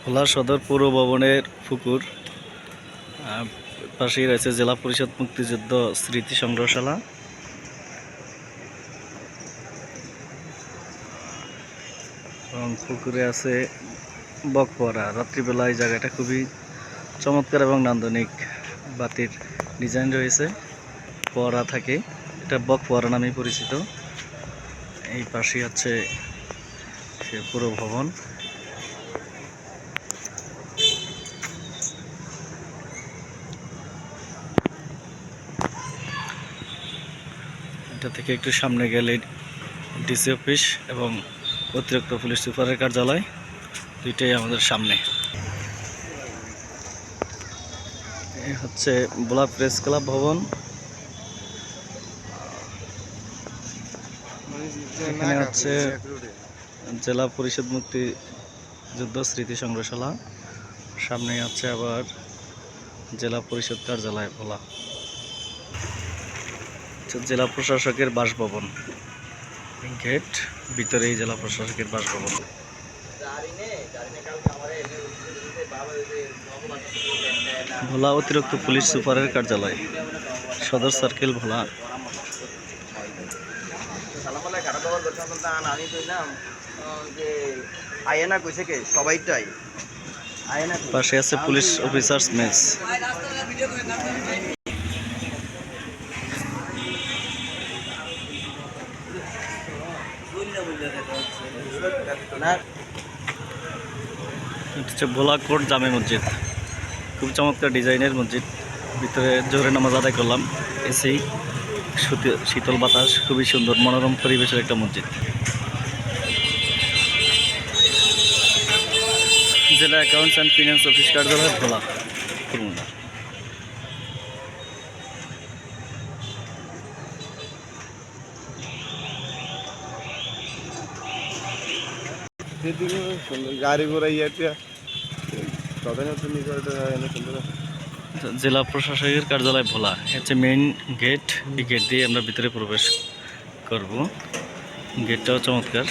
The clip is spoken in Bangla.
ভোলা সদর পৌর ভবনের পুকুর, পাশেই রয়েছে জেলা পরিষদ মুক্তিযুদ্ধ স্মৃতি সংগ্রহশালা। এবং পুকুরে আছে বকফোয়ারা। রাত্রিবেলা এই জায়গাটা খুবই চমৎকার এবং নান্দনিক, বাতির ডিজাইন রয়েছে, ফোয়ারা থাকে, এটা বকফোয়ারা নামে পরিচিত। এই পাশেই হচ্ছে সে পুরো ভবন। এটা থেকে একটু সামনে গেলে ডিসি অফিস এবং অতিরিক্ত পুলিশ সুপারের কার্যালয়, দুইটাই আমাদের সামনে। এই হচ্ছে ভোলা প্রেস ক্লাব ভবন। এখানে হচ্ছে জেলা পরিষদ মুক্তিযুদ্ধ স্মৃতি সংগ্রহশালা, সামনে আছে আবার জেলা পরিষদ কার্যালয় ভোলা। জেলা প্রশাসকের বাসভবন, গেট ভিতরেই জেলা প্রশাসকের বাসভবন। ভোলা অতিরিক্ত পুলিশ সুপারের কার্যালয়, সদর সার্কেল ভোলা। পাশে আছে পুলিশ অফিসার্স মেস। ভোলা কোট জামে মসজিদ, খুব চমৎকার ডিজাইনের মসজিদ। ভিতরে জোহরের নামাজ আদায় করলাম, এসি, শীতল বাতাস, খুবই সুন্দর মনোরম পরিবেশের একটা মসজিদ। জেলা অ্যাকাউন্টস অ্যান্ড ফিনান্স অফিস কার্যালয় ভোলা খুলনা। গাড়ি ঘোড়া জেলা প্রশাসকের কার্যালয় ভোলা হচ্ছে মেইন গেট। এই গেট দিয়ে আমরা ভিতরে প্রবেশ করব। গেটটাও চমৎকার।